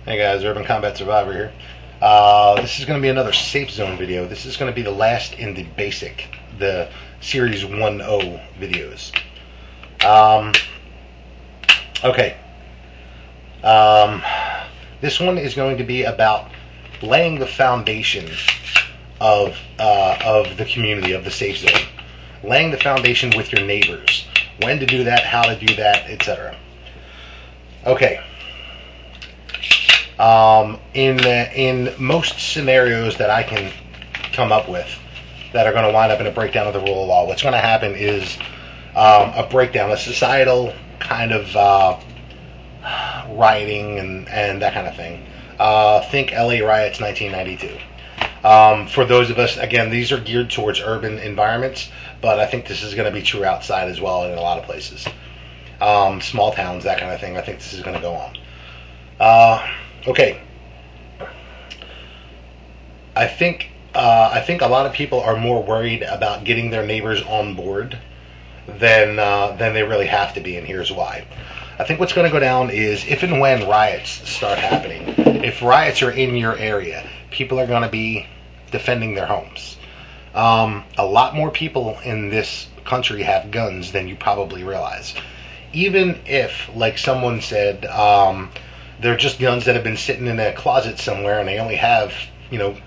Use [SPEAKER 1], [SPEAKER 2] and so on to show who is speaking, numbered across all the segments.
[SPEAKER 1] Hey guys, Urban Combat Survivor here. This is going to be another safe zone video. This is going to be the last in the basic, the series 1.0 videos. Okay. This one is going to be about laying the foundation of the community, of the safe zone. Laying the foundation with your neighbors. When to do that, how to do that, etc. Okay. In most scenarios that I can come up with that are going to wind up in a breakdown of the rule of law, what's going to happen is a breakdown, a societal kind of rioting and that kind of thing. Think LA riots 1992. For those of us, again, these are geared towards urban environments, but I think this is going to be true outside as well in a lot of places. Small towns, that kind of thing. I think this is going to go on. Okay. I think a lot of people are more worried about getting their neighbors on board than they really have to be, and here's why. I think what's going to go down is if and when riots start happening, if riots are in your area, people are going to be defending their homes. A lot more people in this country have guns than you probably realize. Even if, like someone said, they're just guns that have been sitting in a closet somewhere and they only have,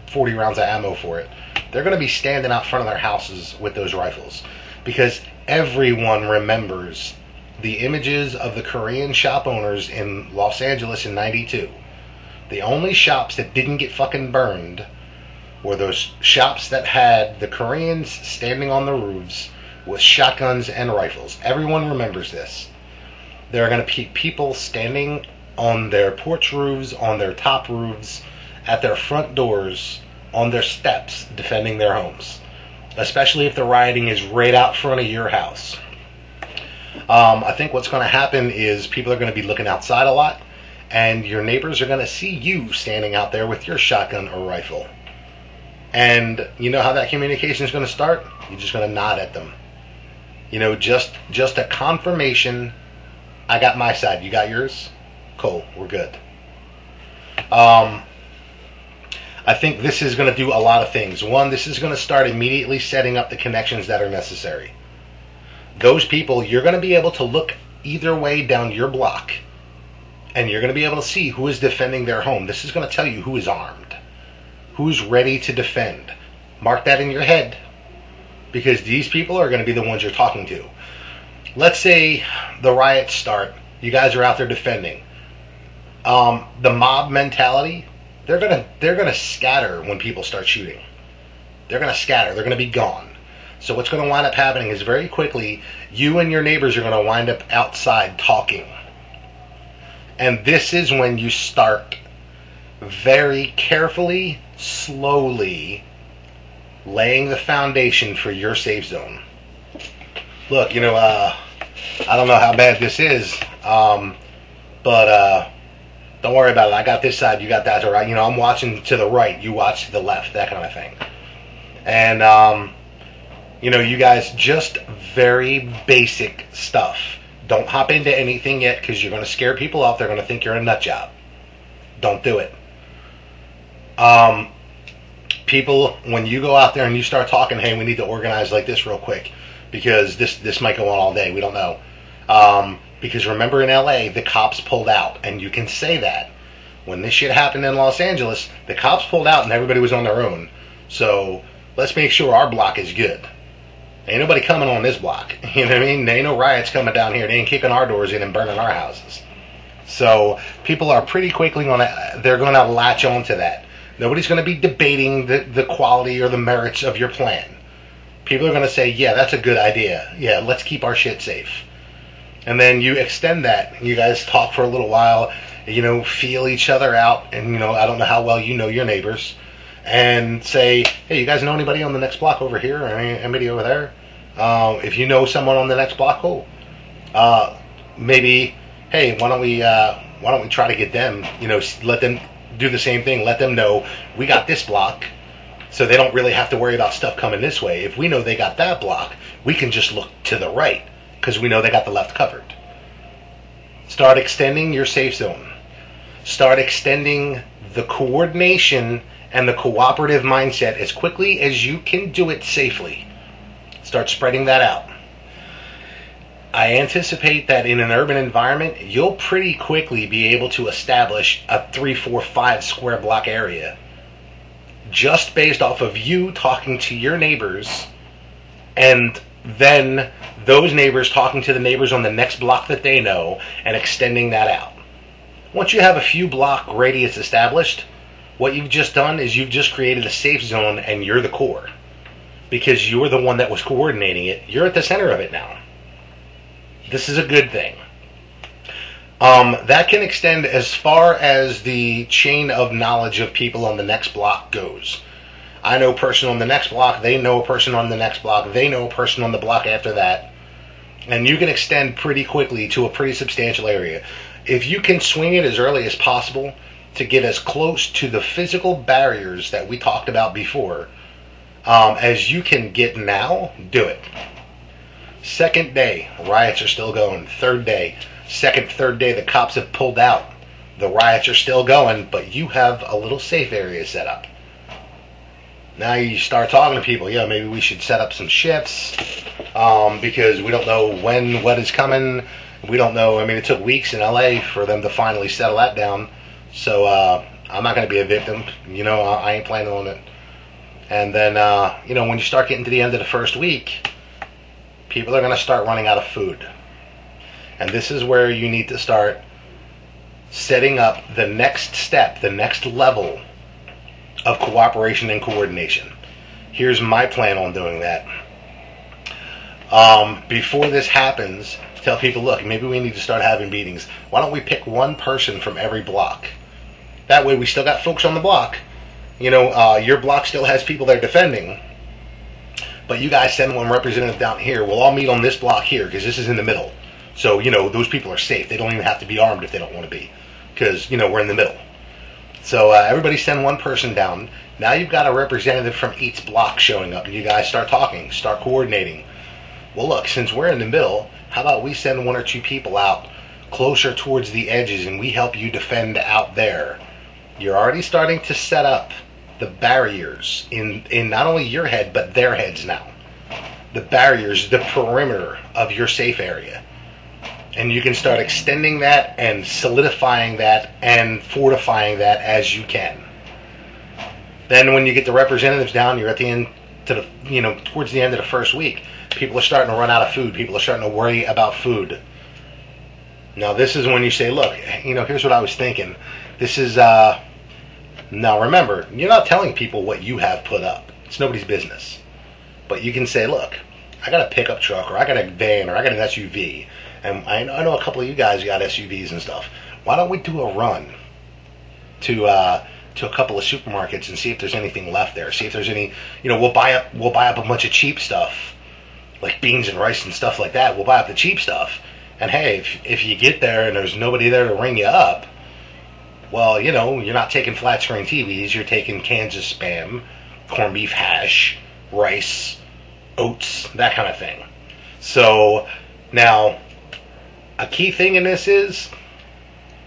[SPEAKER 1] 40 rounds of ammo for it. They're going to be standing out front of their houses with those rifles because everyone remembers the images of the Korean shop owners in Los Angeles in '92. The only shops that didn't get fucking burned were those shops that had the Koreans standing on the roofs with shotguns and rifles. Everyone remembers this. There are going to be people standing on their porch roofs, on their top roofs, at their front doors, on their steps, defending their homes. Especially if the rioting is right out front of your house. I think what's going to happen is people are going to be looking outside a lot, and your neighbors are going to see you standing out there with your shotgun or rifle. And you know how that communication is going to start? You're just going to nod at them. Just a confirmation. I got my side. You got yours? Cool. We're good. I think this is going to do a lot of things. One, this is going to start immediately setting up the connections that are necessary. Those people, you're going to be able to look either way down your block, and you're going to be able to see who is defending their home. This is going to tell you who is armed, who's ready to defend. Mark that in your head, because these people are going to be the ones you're talking to. Let's say the riots start. You guys are out there defending. The mob mentality, they're gonna scatter when people start shooting. They're gonna scatter. They're gonna be gone. So what's going to wind up happening is very quickly, you and your neighbors are going to wind up outside talking. And this is when you start very carefully, slowly laying the foundation for your safe zone. Look, I don't know how bad this is, but don't worry about it. I got this side, you got that, all right? I'm watching to the right, you watch to the left, that kind of thing. And, you guys, just very basic stuff. Don't hop into anything yet because you're going to scare people off. They're going to think you're a nut job. Don't do it. People, when you go out there and you start talking, hey, we need to organize like this real quick because this might go on all day. We don't know. Because remember in LA, the cops pulled out, and you can say that. When this shit happened in Los Angeles, the cops pulled out and everybody was on their own. So let's make sure our block is good. Ain't nobody coming on this block. You know what I mean? There ain't no riots coming down here. They ain't kicking our doors in and burning our houses. So people are pretty quickly they're going to latch on to that. Nobody's going to be debating the quality or the merits of your plan. People are going to say, yeah, that's a good idea. Yeah, let's keep our shit safe. And then you extend that. You guys talk for a little while, feel each other out. And, I don't know how well you know your neighbors. And say, hey, you guys know anybody on the next block over here or anybody over there? If you know someone on the next block, cool. Maybe, hey, why don't we try to get them, let them do the same thing. Let them know we got this block so they don't really have to worry about stuff coming this way. If we know they got that block, we can just look to the right because we know they got the left covered. Start extending your safe zone. Start extending the coordination and the cooperative mindset as quickly as you can do it safely. Start spreading that out. I anticipate that in an urban environment, you'll pretty quickly be able to establish a 3, 4, 5 square block area just based off of you talking to your neighbors, and then those neighbors talking to the neighbors on the next block that they know, and extending that out. Once you have a few block radius established, what you've just done is you've just created a safe zone, and you're the core. Because you're the one that was coordinating it. You're at the center of it now. This is a good thing. That can extend as far as the chain of knowledge of people on the next block goes. I know a person on the next block, they know a person on the next block, they know a person on the block after that. And you can extend pretty quickly to a pretty substantial area. If you can swing it as early as possible to get as close to the physical barriers that we talked about before as you can get now, do it. Second day, riots are still going. Third day, third day, the cops have pulled out. The riots are still going, but you have a little safe area set up. Now you start talking to people. Yeah, maybe we should set up some shifts because we don't know when what is coming. We don't know. I mean, it took weeks in LA for them to finally settle that down. So I'm not going to be a victim. You know, I ain't planning on it. And then, you know, when you start getting to the end of the first week, people are going to start running out of food. And this is where you need to start setting up the next step, the next level of cooperation and coordination. Here's my plan on doing that. Before this happens, tell people, look, maybe we need to start having meetings. Why don't we pick one person from every block? That way we still got folks on the block. You know, your block still has people there defending. But you guys send one representative down here. We'll all meet on this block here because this is in the middle. So, you know, those people are safe. They don't even have to be armed if they don't want to be. Because, you know, we're in the middle. So everybody send one person down. Now you've got a representative from each block showing up. And you guys start talking, start coordinating. Well, look, since we're in the middle, how about we send 1 or 2 people out closer towards the edges and we help you defend out there. You're already starting to set up the barriers in not only your head, but their heads now. The barriers, the perimeter of your safe area. And you can start extending that and solidifying that and fortifying that as you can. Then when you get the representatives down, you're at the end to the, you know, towards the end of the first week. People are starting to run out of food. People are starting to worry about food. Now this is when you say, look, you know, here's what I was thinking. This is now remember, you're not telling people what you have put up. It's nobody's business. But you can say, look, I got a pickup truck, or I got a van, or I got an SUV, and I know a couple of you guys got SUVs and stuff. Why don't we do a run to a couple of supermarkets and see if there's anything left there? See if there's any, you know, we'll buy up a bunch of cheap stuff, like beans and rice and stuff like that. We'll buy up the cheap stuff, and hey, if you get there and there's nobody there to ring you up, well, you know, you're not taking flat screen TVs, you're taking cans of Spam, corned beef hash, rice, oats, that kind of thing. So, now, a key thing in this is,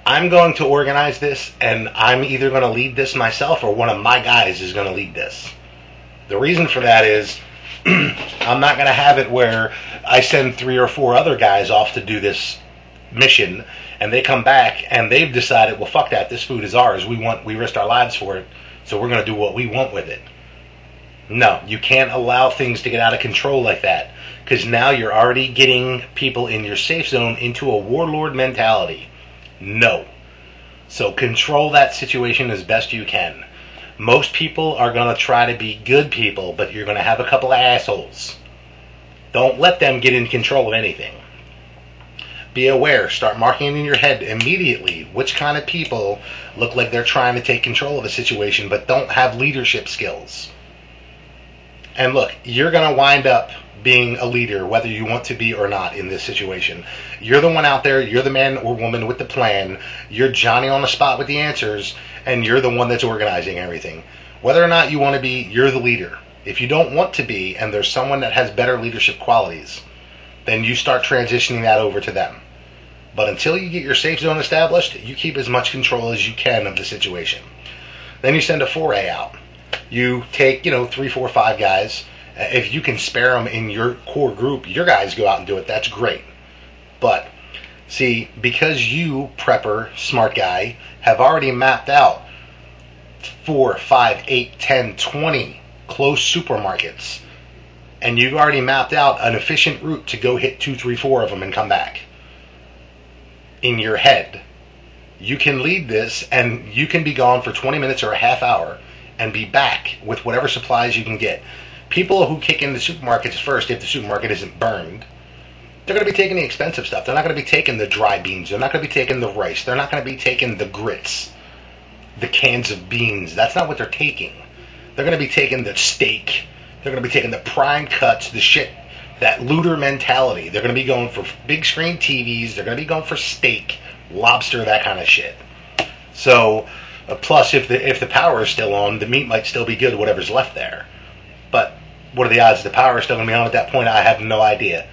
[SPEAKER 1] I'm going to organize this, and I'm either going to lead this myself, or one of my guys is going to lead this. The reason for that is, I'm not going to have it where I send 3 or 4 other guys off to do this mission, and they come back and they've decided, well, fuck that, this food is ours, we risked our lives for it, so we're going to do what we want with it. No, you can't allow things to get out of control like that, because now you're already getting people in your safe zone into a warlord mentality. No. So control that situation as best you can. Most people are going to try to be good people, but you're going to have a couple of assholes. Don't let them get in control of anything. Be aware. Start marking in your head immediately which kind of people look like they're trying to take control of a situation but don't have leadership skills. And look, you're going to wind up being a leader whether you want to be or not in this situation. You're the one out there, you're the man or woman with the plan, you're Johnny on the spot with the answers, and you're the one that's organizing everything. Whether or not you want to be, you're the leader. If you don't want to be and there's someone that has better leadership qualities, then you start transitioning that over to them. But until you get your safe zone established, you keep as much control as you can of the situation. Then you send a 4A out. You take, 3, 4, 5 guys. If you can spare them in your core group, your guys go out and do it. That's great. But, see, because you, prepper, smart guy, have already mapped out 4, 5, 8, 10, 20 close supermarkets, and you've already mapped out an efficient route to go hit 2, 3, 4 of them and come back. In your head, you can lead this, and you can be gone for 20 minutes or a half hour and be back with whatever supplies you can get. People who kick into supermarkets first, if the supermarket isn't burned, they're going to be taking the expensive stuff. They're not going to be taking the dry beans. They're not going to be taking the rice. They're not going to be taking the grits, the cans of beans. That's not what they're taking. They're going to be taking the steak. They're going to be taking the prime cuts, the shit, that looter mentality. They're going to be going for big screen TVs. They're going to be going for steak, lobster, that kind of shit. So, plus if the power is still on, the meat might still be good, whatever's left there. But what are the odds the power is still going to be on at that point? I have no idea.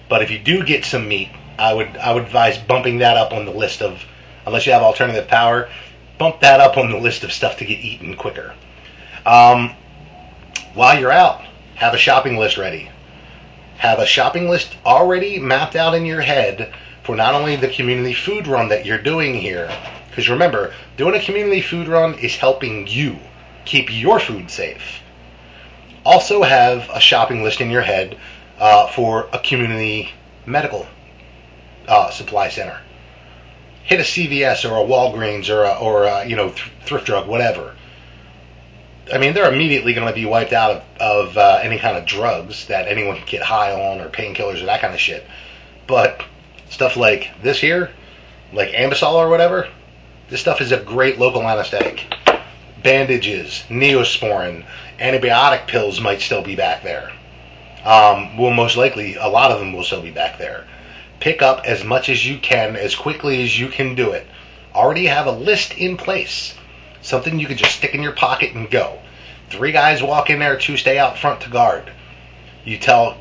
[SPEAKER 1] But if you do get some meat, I would advise bumping that up on the list of, unless you have alternative power, bump that up on the list of stuff to get eaten quicker. While you're out, have a shopping list ready. Have a shopping list already mapped out in your head for not only the community food run that you're doing here, because remember, doing a community food run is helping you keep your food safe. Also have a shopping list in your head for a community medical supply center. Hit a CVS or a Walgreens or a thrift drug, whatever. I mean, they're immediately going to be wiped out of any kind of drugs that anyone can get high on, or painkillers or that kind of shit. But stuff like this here, like Ambisol or whatever, this stuff is a great local anesthetic. Bandages, Neosporin, antibiotic pills might still be back there. Well, most likely, a lot of them will still be back there. Pick up as much as you can, as quickly as you can do it. Already have a list in place. Something you can just stick in your pocket and go. 3 guys walk in there, 2 stay out front to guard. You tell,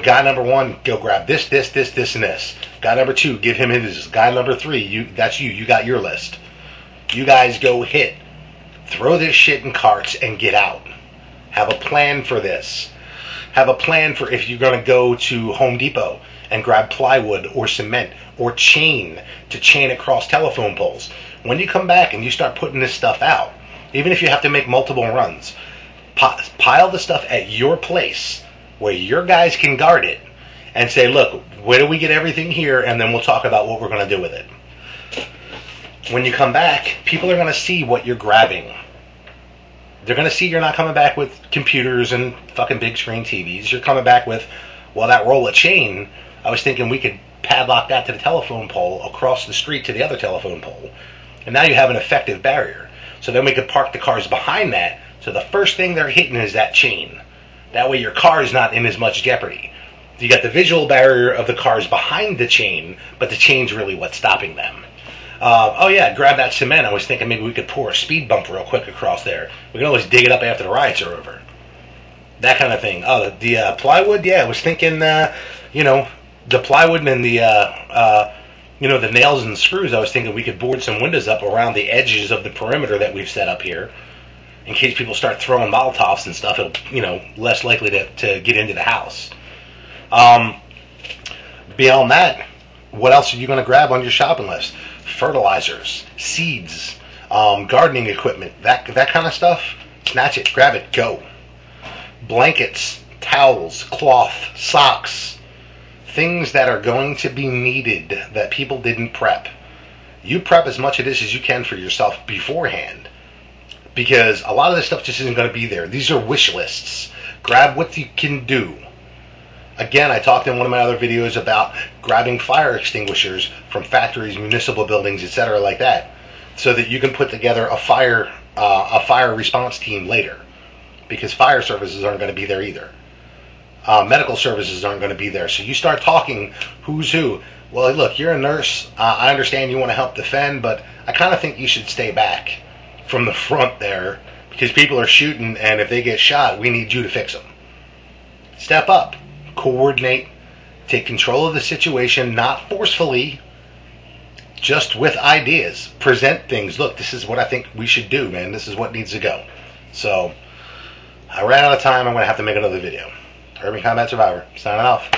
[SPEAKER 1] guy number 1, go grab this, and this. Guy number 2, give him his. Guy number 3, that's you. You got your list. You guys go hit. Throw this shit in carts and get out. Have a plan for this. Have a plan for if you're going to go to Home Depot and grab plywood or cement or chain to chain across telephone poles. When you come back and you start putting this stuff out, even if you have to make multiple runs, pile the stuff at your place where your guys can guard it and say, look, where do we get everything here? And then we'll talk about what we're going to do with it. When you come back, people are going to see what you're grabbing. They're going to see you're not coming back with computers and fucking big screen TVs. You're coming back with, well, that roll of chain, I was thinking we could padlock that to the telephone pole across the street to the other telephone pole. And now you have an effective barrier. So then we could park the cars behind that, so the first thing they're hitting is that chain. That way your car is not in as much jeopardy. You got the visual barrier of the cars behind the chain, but the chain's really what's stopping them. Oh yeah, grab that cement. I was thinking maybe we could pour a speed bump real quick across there. We can always dig it up after the riots are over. That kind of thing. Oh, the plywood, yeah, I was thinking, the plywood and the nails and screws, I was thinking we could board some windows up around the edges of the perimeter that we've set up here. In case people start throwing Molotovs and stuff, it'll, less likely to get into the house. Beyond that, what else are you going to grab on your shopping list? Fertilizers, seeds, gardening equipment, that kind of stuff. Snatch it, grab it, go. Blankets, towels, cloth, socks, things that are going to be needed that people didn't prep. You prep as much of this as you can for yourself beforehand, because a lot of this stuff just isn't going to be there. These are wish lists. Grab what you can do. Again, I talked in one of my other videos about grabbing fire extinguishers from factories, municipal buildings, etc., like that, so that you can put together a fire response team later, because fire services aren't going to be there either. Medical services aren't going to be there. So you start talking who's who. Well, look, you're a nurse. I understand you want to help defend, but I kind of think you should stay back from the front there, because people are shooting, and if they get shot, we need you to fix them. Step up. Coordinate. Take control of the situation, not forcefully, just with ideas, present things. Look, this is what I think we should do, man. This is what needs to go. So I ran out of time. I'm going to have to make another video. Urban Combat Survivor, signing off.